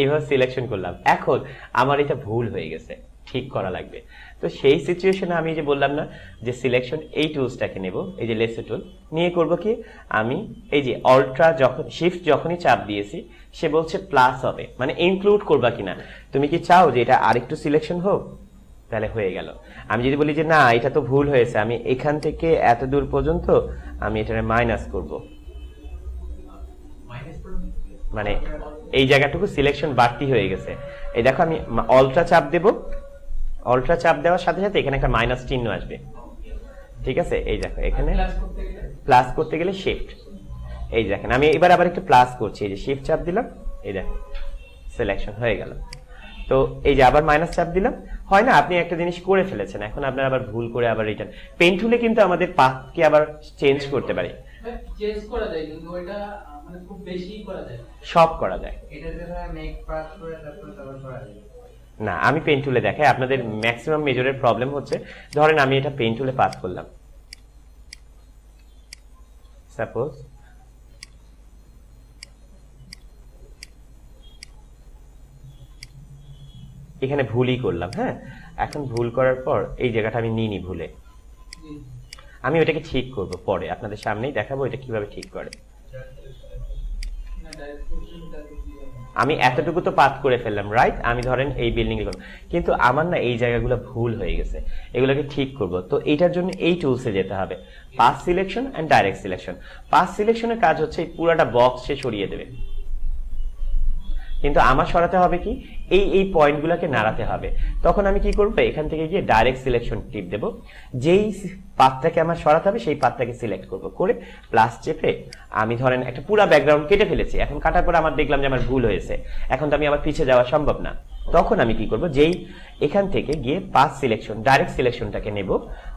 A: এইভাবে সিলেকশন করলাম, এখন আমার এটা ভুল হয়ে গেছে, ঠিক করা লাগবে। তো সেই সিচুয়েশনে আমি যে বললাম না যে সিলেকশন, এই টুলসটাকে নেব, এই যে লেসো টুল নিয়ে করব কি, আমি এই যে অল্ট্রা যখন শিফট যখনই চাপ দিয়েছি, সে বলছে প্লাস হবে, মানে ইনক্লুড করবা কিনা, তুমি কি চাও যে এটা আরেকটু সিলেকশন হোক? তাহলে হয়ে গেল। আমি যদি বলি যে না, এটা তো ভুল হয়েছে, আমি এখান থেকে এত দূর পর্যন্ত আমি এটা মাইনাস করব, মানে এই জায়গাটুকু সিলেকশন বাড়তি হয়ে গেছে। এই দেখো, আমি অল্ট্রা চাপ দেব, অল্ট্রা চাপ দেওয়ার সাথে সাথে এখানে একটা মাইনাস চিহ্ন আসবে, ঠিক আছে? এই দেখো, এখানে প্লাস করতে গেলে শিফট, এই দেখেন আমি এবার আবার একটু প্লাস করছি, এই যে শিফট চাপ দিলাম, এই দেখো সিলেকশন হয়ে গেল। তো এই যে আবার মাইনাস চাপ দিলাম, হয় না, আপনি একটা জিনিস করে ফেলেছেন, এখন আপনার আবার ভুল করে আবার রিটার্ন। পেন টুলে কিন্তু আমাদের পাথকে আবার চেঞ্জ করতে পারি,
B: চেঞ্জ করা যায়, কিন্তু ওইটা মানে খুব বেশি করা যায়,
A: সব করা যায়।
B: এটা দেখা মেক পাস করে তারপর করা যায়
A: না, আমি পেন টুলে দেখাই, আপনাদের ম্যাক্সিমাম মেজরের প্রবলেম হচ্ছে। ধরেন আমি এটা পেন টুলে পাস করলাম, সাপোজ এখানে ভুলই করলাম, হ্যাঁ। এখন ভুল করার পর এই জায়গাটা আমি নিইনি ভুলে, আমি ওটাকে ঠিক করব পরে, আপনাদের সামনেই দেখাবো এটা কিভাবে ঠিক করে। আমি এতটুকু তো পাস করে ফেললাম, রাইট? আমি ধরেন এই বিল্ডিং এ করলাম, কিন্তু আমার না এই জায়গাগুলো ভুল হয়ে গেছে, এগুলোকে ঠিক করব। তো এইটার জন্য এই টুলসে যেতে হবে, pass selection and direct selection. পাস সিলেকশনের কাজ হচ্ছে এই পুরাটা বক্স সে সরিয়ে দেবে, কিন্তু আমার সরাতে হবে কি, এই এই পয়েন্টগুলোকে নাড়াতে হবে। তখন আমি কি করব, এখান থেকে গিয়ে ডাইরেক্ট সিলেকশন টিপ দেব, যেই পাথটাকে আমার সরাতে হবে সেই পাথটাকে সিলেক্ট করব, করে প্লাস চেপে আমি ধরেন একটা পুরো ব্যাকগ্রাউন্ড কেটে ফেলেছি। এখন কাটার পর আমার দেখলাম যে আমার ভুল হয়েছে, এখন তো আমি আবার পিছিয়ে যাওয়া সম্ভব না। তখন আমি কি করব, যেই এখান থেকে গিয়ে পাস সিলেকশন ডাইরেক্ট সিলেকশনটাকে নেব,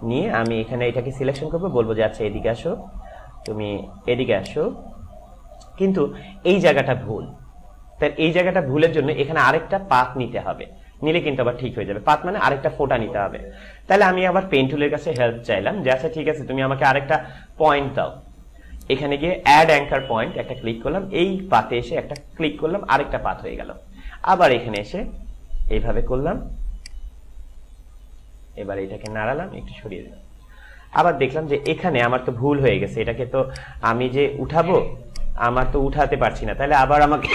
A: নিয়ে আমি এখানে এটাকে সিলেকশন করব, বলবো যে আচ্ছা এদিকে আসো, তুমি এদিকে আসো, কিন্তু এই জায়গাটা ভুল। তাই এই জায়গাটা ভুলের জন্য এখানে আরেকটা পাত নিতে হবে, নিলে কিন্তু আবার ঠিক হয়ে যাবে। পাত মানে আরেকটা ফোঁটা নিতে হবে। তাহলে আমি আবার পেন টুলের কাছে হেল্প চাইলাম যে আচ্ছা ঠিক আছে, তুমি আমাকে আরেকটা পয়েন্ট দাও। এখানে গিয়ে অ্যাড অ্যাঙ্কার পয়েন্ট একটা ক্লিক করলাম, এই পাতে এসে একটা ক্লিক করলাম, আরেকটা পাত হয়ে গেল। আবার এখানে এসে এইভাবে করলাম, এবার এটাকে নাড়ালাম, একটু সরিয়ে দিলাম, আবার দেখলাম যে এখানে আমার তো ভুল হয়ে গেছে, এটাকে তো আমি যে উঠাবো আমার তো উঠাতে পারছি না, তাহলে আবার আমাকে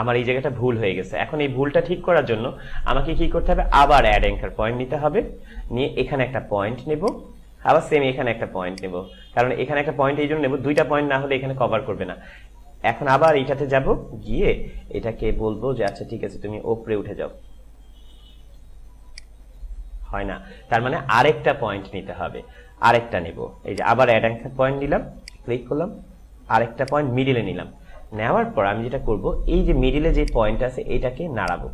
A: আমার এই জায়গাটা ভুল হয়ে গেছে। এখন এই ভুলটা ঠিক করার জন্য আমাকে কি করতে হবে, আবার অ্যাড অ্যাঙ্কার পয়েন্ট নিতে হবে, নিয়ে এখানে একটা পয়েন্ট নেব, আবার সেম এখানে একটা পয়েন্ট নেব, কারণ এখানে একটা পয়েন্ট এই জন্য নেব, দুইটা পয়েন্ট না হলে এখানে কভার করবে না। এখন আবার এইটাতে যাব, গিয়ে এটাকে বলবো যে আচ্ছা ঠিক আছে তুমি ওপরে উঠে যাও, হয় না, তার মানে আরেকটা পয়েন্ট নিতে হবে, আরেকটা নেব। এই যে আবার অ্যাড অ্যাঙ্কার পয়েন্ট নিলাম, ক্লিক করলাম, আরেকটা পয়েন্ট মিডিলে নিলাম, নেওয়ার পর আমি যেটা করব, এই যে মিডিলে যে পয়েন্ট আছে এটাকে নাড়াবো,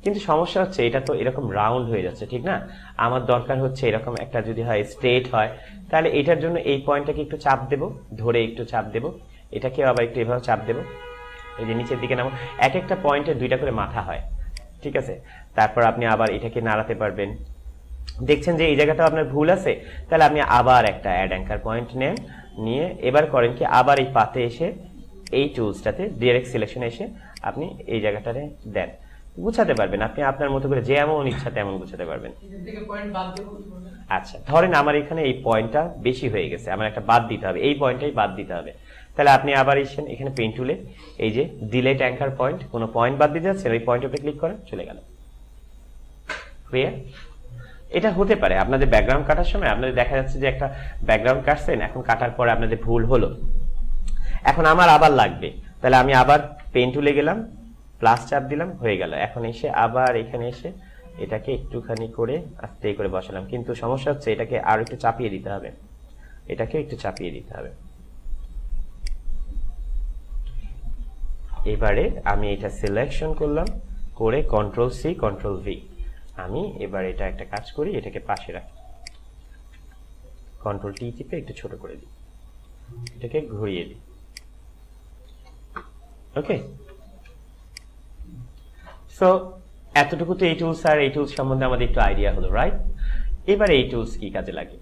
A: কিন্তু সমস্যা হচ্ছে এটা তো এরকম রাউন্ড হয়ে যাচ্ছে, ঠিক না? আমার দরকার হচ্ছে এরকম একটা যদি হয় স্ট্রেট হয়, তাহলে এটার জন্য এই পয়েন্টটাকে একটু চাপ দেব, ধরে একটু চাপ দেব, এটাকেও আবার একটু এভাবে চাপ দেব, এই যে নিচের দিকে নামো। এক একটা পয়েন্টে দুইটা করে মাথা হয়, ঠিক আছে? তারপর আপনি আবার এটাকে নাড়াতে পারবেন। দেখছেন যে এই জায়গাটা আপনার ভুল আছে, তাহলে আপনি আবার একটা অ্যাড অ্যাঙ্কার পয়েন্ট নেন, নিয়ে এবার করেন কি আবার এই পাতে এসে এই টুলসটাতে ডাইরেক্ট সিলেকশনে এসে আপনি এই জায়গাটাতে দেন, গুছাতে পারবেন আপনি আপনার মতো করে, যেমন ইচ্ছা তেমন গুছাতে পারবেন।
B: এখান থেকে পয়েন্ট বাদ দেবো কিভাবে?
A: আচ্ছা, ধরেন আমার এখানে এই পয়েন্টটা বেশি হয়ে গেছে, আমার একটা বাদ দিতে হবে, এই পয়েন্টটাই বাদ দিতে হবে। তাহলে আপনি আবার এসেন এখানে পেন টুলে, এই যে ডিলেট অ্যাঙ্কার পয়েন্ট, কোনো পয়েন্ট বাদ দিতে যাচ্ছেন, ওই পয়েন্টের উপরে ক্লিক করেন, চলে গেল। ক্লিয়ার? এটা হতে পারে আপনাদের ব্যাকগ্রাউন্ড কাটার সময় আপনাদের দেখা যাচ্ছে যে একটা ব্যাকগ্রাউন্ড কাটছেন, এখন কাটার পরে আপনাদের ভুল হলো, এখন আমার আবার লাগবে, তাহলে আমি আবার পেন টুলে গেলাম, প্লাস চাপ দিলাম, হয়ে গেল। এখন এসে আবার এখানে এসে এটাকে একটুখানি করে আস্তে করে বসালাম, কিন্তু সমস্যা হচ্ছে এটাকে আরো একটু চাপিয়ে দিতে হবে, এটাকে একটু চাপিয়ে দিতে হবে। এবারে আমি এটা সিলেকশন করলাম, করে কন্ট্রোল সি কন্ট্রোল ভি, আমি এবার এটা একটা কাজ করি, এটাকে পাশে রাখি, কন্ট্রোল টি টিপে একটু ছোট করে দিই, এটাকে ঘুরিয়ে দিই। ওকে, সো এতটুকু তো এই টুলস, আর এই টুলস সম্বন্ধে আমাদের একটু আইডিয়া হলো, রাইট? এবার এই টুলস কি কাজে লাগে?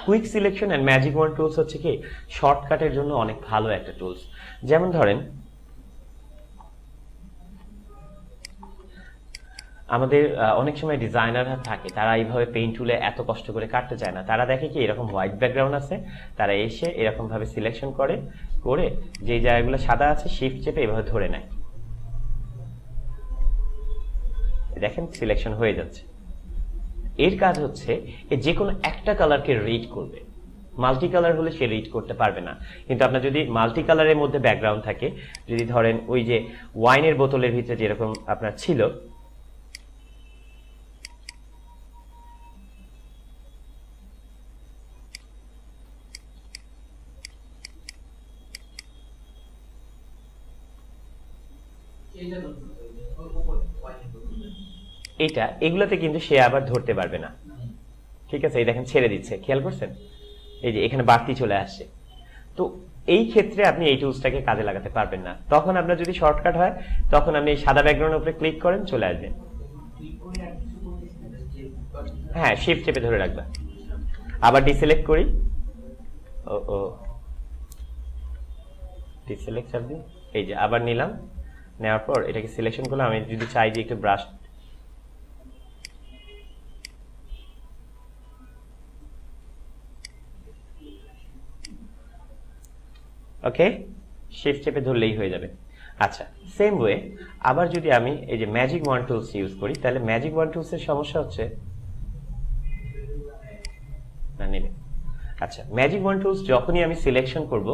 A: Quick selection and magic wand tools হচ্ছে কি শর্টকাটের জন্য অনেক ভালো একটা টুলস। যেমন ধরেন আমাদের অনেক সময় ডিজাইনাররা থাকে, তারা এইভাবে পেইন্ট টুলে এত কষ্ট করে কাটতে চায় না, তারা দেখে কি এরকম হোয়াইট ব্যাকগ্রাউন্ড আছে, তারা এসে এরকম ভাবে সিলেকশন করে, করে যে জায়গাগুলো সাদা আছে শিফট চেপে এভাবে ধরে নেয়, দেখেন সিলেকশন হয়ে যাচ্ছে। এর কাজ হচ্ছে যে কোনো একটা কালারকে রিড করবে, মাল্টি কালার হলে সে রিড করতে পারবে না। কিন্তু আপনার যদি মাল্টি কালারের মধ্যে ব্যাকগ্রাউন্ড থাকে, যদি ধরেন ওই যে ওয়াইনের বোতলের ভিতরে যেরকম আপনার ছিল,
B: এইটা ধরতে হবে, ওর উপরে পয়েন্ট ধরতে হবে।
A: এটা এগুলোতে কিন্তু সে আবার ধরতে পারবে না, ঠিক আছে? এই দেখেন ছেড়ে দিচ্ছে, খেয়াল করছেন? এই যে এখানে বাড়তি চলে আসছে। তো এই ক্ষেত্রে আপনি এই টুলসটাকে কাজে লাগাতে পারবেন না। তখন আপনার যদি শর্টকাট হয়, তখন আপনি এই সাদা ব্যাকগ্রাউন্ডের উপরে ক্লিক করেন, চলে আসবেন।
B: ক্লিক করে আর কিছু করতেছি না, যে
A: হ্যাঁ, শিফট চেপে ধরে রাখবেন। আবার ডিসিলেক্ট করি, ও ডিসিলেক্ট চাপ দিই, এই যে আবার নিলাম, নেওয়ার পর এটাকে সিলেকশন করলাম। আমি যদি চাই যে একটু ব্রাশ, ওকে, শিফট চেপে ধরলেই হয়ে যাবে। আচ্ছা, সেম ওয়ে আবার যদি আমি এই যে ম্যাজিক ওয়ান টুলস ইউজ করি, তাহলে ম্যাজিক ওয়ান টুলস এর সমস্যা হচ্ছে না নেবে। আচ্ছা, ম্যাজিক ওয়ান টুলস যখনই আমি সিলেকশন করব,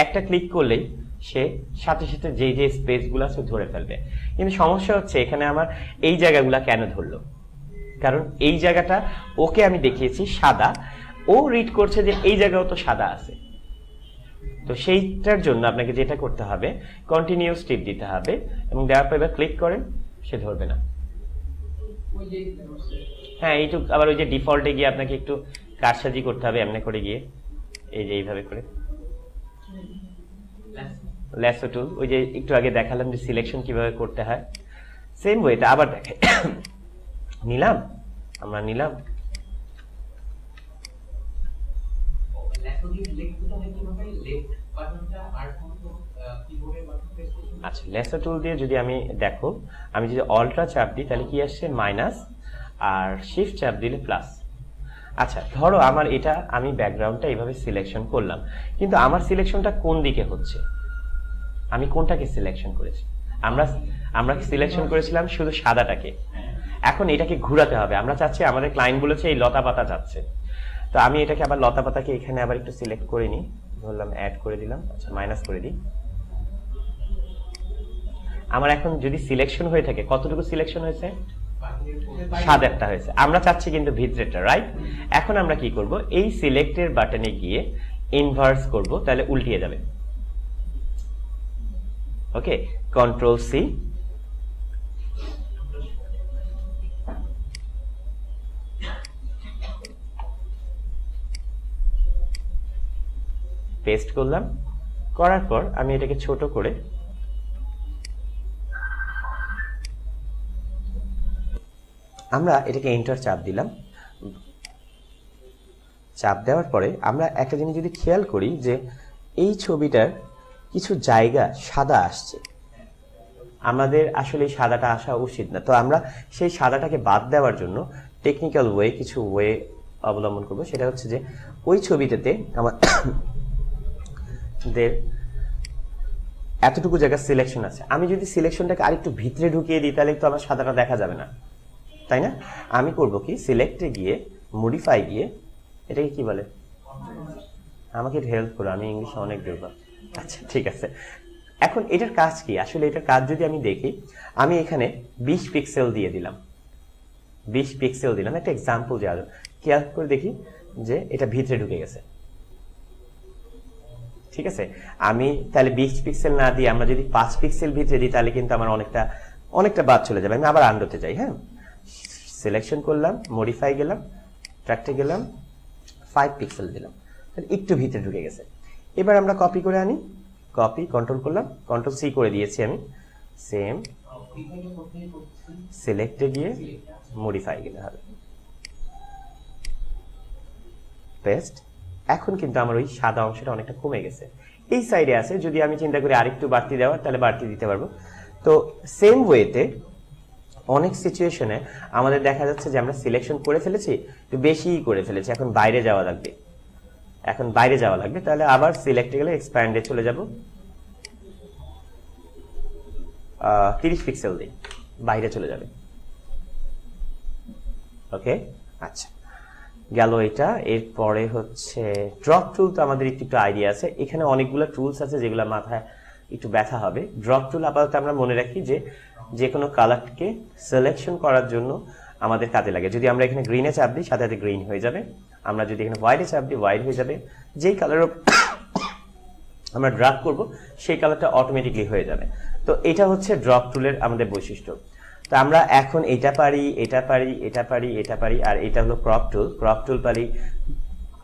A: একটা ক্লিক করলেই সে সাথে সাথে যে যে স্পেসগুলো আছে ধরে ফেলবে। কিন্তু সমস্যা হচ্ছে এখানে আমার এই জায়গাগুলো কেন ধরলো? কারণ এই জায়গাটা ওকে আমি দেখিয়েছি সাদা, ও রিড করছে যে এই জায়গাও তো সাদা আছে। তো সেইটার জন্য আপনাকে যেটা করতে হবে, কন্টিনিউয়াস টিপ দিতে হবে, এবং দেওয়ার পর এবার ক্লিক করেন, সে ধরবে না।
B: ওই যে ধরছে।
A: হ্যাঁ, এইটুক আবার ওই যে ডিফল্টে গিয়ে আপনাকে একটু কারসাজি করতে হবে, এমনি করে গিয়ে এই যে এইভাবে করে ল্যাসো টুল, ওই যে একটু আগে দেখালাম যে সিলেকশন কিভাবে করতে হয়, সেম ওয়েতে আবার দেখে নিলাম, আমরা নিলাম। আচ্ছা, লেসো টুল দিয়ে যদি আমি দেখো, আমি যদি অল্ট্রা চাপ দিই তাহলে কি আসছে? মাইনাস, আর শিফট চাপ দিলে প্লাস। আচ্ছা, ধরো আমার এটা আমি ব্যাকগ্রাউন্ডটা এইভাবে সিলেকশন করলাম, কিন্তু আমার সিলেকশনটা কোন দিকে হচ্ছে? আমি কোনটাকে সিলেকশন করেছি? আমরা সিলেকশন করেছিলাম শুধু সাদাটাকে। এখন এটাকে ঘোরাতে হবে, আমরা চাচ্ছি, আমাদের ক্লায়েন্ট বলেছে এই লতা পাতা চাচ্ছে, তো আমি এটাকে আবার লতা পাতাকে এখানে আবার একটু সিলেক্ট করে নিই, ধরলাম অ্যাড করে দিলাম, আচ্ছা মাইনাস করে দিই। আমার এখন যদি সিলেকশন হয়ে থাকে, কতটুকু সিলেকশন হয়েছে? সাদাটা হয়েছে। আমরা চাচ্ছি কিন্তু ভিতরেটা, রাইট? এখন আমরা কি করব? এই সিলেক্টের বাটনে গিয়ে ইনভার্স করব, তাহলে উল্টিয়ে যাবে। ওকে, কন্ট্রোল সি, পেস্ট করলাম, করার পর আমি এটাকে ছোট করে আমরা এটাকে এন্টার চাপ দিলাম। চাপ দেওয়ার পরে আমরা একটা জিনিস যদি খেয়াল করি যে এই ছবিটার কিছু জায়গা সাদা আসছে, আমাদের আসলে এই সাদাটা আসা উচিত না। তো আমরা সেই সাদাটাকে বাদ দেওয়ার জন্য টেকনিক্যাল কিছু ওয়ে অবলম্বন করব। সেটা হচ্ছে যে ওই ছবিটাতে আমাদের এতটুকু জায়গা সিলেকশন আছে, আমি যদি সিলেকশনটাকে আরেকটু ভিতরে ঢুকিয়ে দিই তাহলে তো আমার সাদাটা দেখা যাবে না, তাই না? আমি করব কি, সিলেক্টে গিয়ে মডিফাই গিয়ে, এটাকে কি বলে, আমাকে হেল্প করো, আমি ইংলিশে অনেক দুর্বল। আচ্ছা ঠিক আছে, এখন এটার কাজ কি? আসলে এটার কাজ যদি আমি দেখি, আমি এখানে 20 পিক্সেল দিয়ে দিলাম, 20 পিক্সেল দিলাম, একটা এক্সাম্পল দেওয়া যাবে। খেয়াল করে দেখি যে এটা ভিতরে ঢুকে গেছে। ঠিক আছে, আমি তাহলে 20 পিক্সেল না দিয়ে আমরা যদি 5 পিক্সেল ভিতরে দিই তাহলে কিন্তু আমার অনেকটা বাদ চলে যাবে। আমি আবার আন্ডোতে যাই, হ্যাঁ, সিলেকশন করলাম, মডিফাই গেলাম, ট্র্যাক্টে গেলাম, 5 পিক্সেল দিলাম, একটু ভিতরে ঢুকে গেছে। এবার আমরা কপি করে আনি, কপি কন্ট্রোল করলাম, কন্ট্রোল সি করে দিয়েছি আমি, সেম সিলেক্টে গিয়ে মডিফাই গেলে হবে, পেস্ট। এখন কিন্তু আমার ওই সাদা অংশটা অনেকটা কমে গেছে। এই সাইডে আছে, যদি আমি চিন্তা করি আরেকটু বাড়তি দেওয়ার তাহলে বাড়তি দিতে পারবো। তো সেম ওয়েতে অনেক সিচুয়েশনে আমাদের দেখা যাচ্ছে যে আমরা সিলেকশন করে ফেলেছি, একটু বেশিই করে ফেলেছি, এখন বাইরে যাওয়া লাগবে, তাহলে আবার সিলেক্টে গেলে এক্সপ্যান্ডে চলে যাব, 30 পিক্সেল দিই, বাইরে চলে যাবে। ওকে, আচ্ছা গেল এটা। এরপরে হচ্ছে ড্রপ টুল। তো আমাদের একটু আইডিয়া আছে, এখানে অনেকগুলো টুলস আছে যেগুলো মাথায় একটু ব্যথা হবে। ড্রপ টুল আপাতত আমরা মনে রাখি যে কোনো কালারকে সিলেকশন করার জন্য আমাদের কাজে লাগে। যদি আমরা এখানে গ্রিনে চাপ দিই সাথে সাথে গ্রিন হয়ে যাবে, আমরা যদি এখানে হোয়াইটে চাপ দিই হোয়াইট হয়ে যাবে, যেই কালার আমরা ড্রাগ করব সেই কালারটা অটোমেটিকলি হয়ে যাবে। তো এটা হচ্ছে ড্রপ টুলের আমাদের বৈশিষ্ট্য। তো আমরা এখন এটা পারি, আর এটা হলো ক্রপ টুল পারি।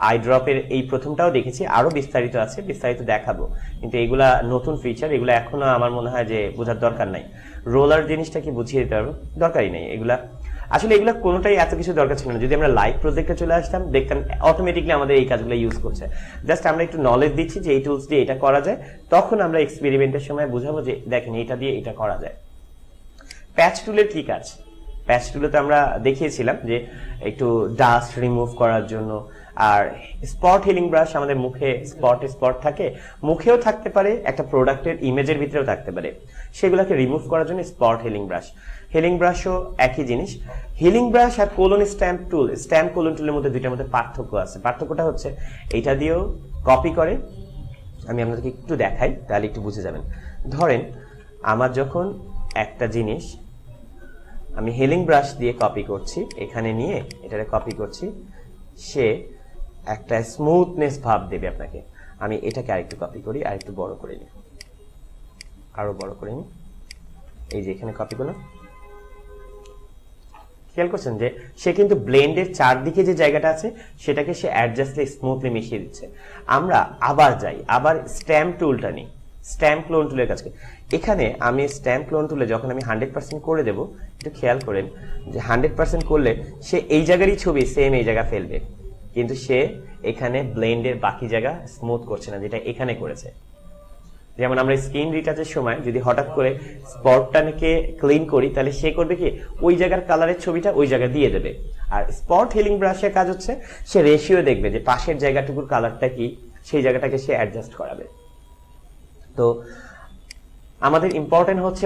A: আই ড্রপের এই প্রথমটাও দেখেছি, আরো বিস্তারিত আছে, বিস্তারিত দেখাবো, কিন্তু এগুলা নতুন ফিচার, এগুলো এখনো আমার মনে হয় যে বোঝার দরকার নাই। রোলার জিনিসটা কি বুঝিয়ে দিতে পারবো, দরকারই নেই। এগুলা কোনোটাই এত কিছু দরকার ছিল না। যদি আমরা লাইভ প্রজেক্টে চলে আসতাম দেখতাম অটোমেটিকলি আমাদের এই কাজগুলো ইউজ করছে। জাস্ট আমরা একটু নলেজ দিচ্ছি যে এই টুলস দিয়ে এটা করা যায়, তখন আমরা এক্সপেরিমেন্টের সময় বুঝাবো যে দেখেন এটা দিয়ে এটা করা যায়। প্যাচ টুলের কি কাজ? প্যাচ টুলে তো আমরা দেখিয়েছিলাম যে একটু ডাস্ট রিমুভ করার জন্য, আর স্পট হিলিং ব্রাশ আমাদের মুখে স্পট থাকে, মুখেও থাকতে পারে, একটা প্রোডাক্টের ইমেজের ভিতরেও থাকতে পারে, সেগুলোকে রিমুভ করার জন্য স্পট হিলিং ব্রাশও একই জিনিস। হিলিং ব্রাশ আর স্ট্যাম্প কোলন টুলের মধ্যে দুইটার মধ্যে পার্থক্য আছে। পার্থক্যটা হচ্ছে এইটা দিয়েও কপি করে, আমি আপনাদেরকে একটু দেখাই তাহলে একটু বুঝে যাবেন। ধরেন আমার যখন একটা জিনিস আমি হিলিং ব্রাশ দিয়ে কপি করছি, এখানে নিয়ে এটারে কপি করছি, সে একটা স্মুথনেস ভাব দেবে আপনাকে। আমি এটাকে আরেকটু কপি করি, আরেকটু বড় করে নিই, আরো বড় করে নিই, এই যে এখানে কপি করলাম। খেয়াল করছেন যে সে কিন্তু ব্লেন্ডের চারদিকে যে জায়গাটা আছে সেটাকে সে অ্যাডজাস্টলি স্মুথলি মিশিয়ে দিচ্ছে। আমরা আবার স্ট্যাম্প টুলটা নিই, স্ট্যাম্প ক্লোন টুলের কাছে। এখানে আমি স্ট্যাম্প ক্লোন টুলে যখন আমি 100% করে দেব, একটু খেয়াল করেন যে 100% করলে সে এই জায়গারই ছবি সেম এই জায়গা ফেলবে, কিন্তু সে এখানে ব্লেন্ডের বাকি জায়গা স্মুথ করছে না, যেটা এখানে করেছে। যেমন আমরা স্ক্রিন রিটাচের সময় যদি হঠাৎ করে স্পটটাকে ক্লিন করি, তাহলে সে করবে কি ওই জায়গার কালারের ছবিটা ওই জায়গায় দিয়ে দেবে। আর স্পট হিলিং ব্রাশের কাজ হচ্ছে সে রেশিও দেখবে যে পাশের জায়গাটুকুর কালারটা কি, সেই জায়গাটাকে সে অ্যাডজাস্ট করাবে। তো আমাদের ইম্পর্টেন্ট হচ্ছে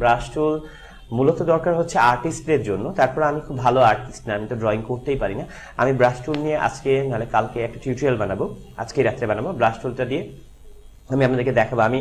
A: ব্রাশ টুল মূলত দরকার হচ্ছে আর্টিস্টদের জন্য। তারপর আমি খুব ভালো আর্টিস্ট না, আমি তো ড্রয়িং করতেই পারি না। আমি ব্রাশ টুল নিয়ে আজকে নাহলে কালকে একটা টিউটোরিয়াল বানাবো, আজকে রাত্রে বানাবো। ব্রাশ টুলটা দিয়ে আমি আপনাদেরকে দেখাবো। আমি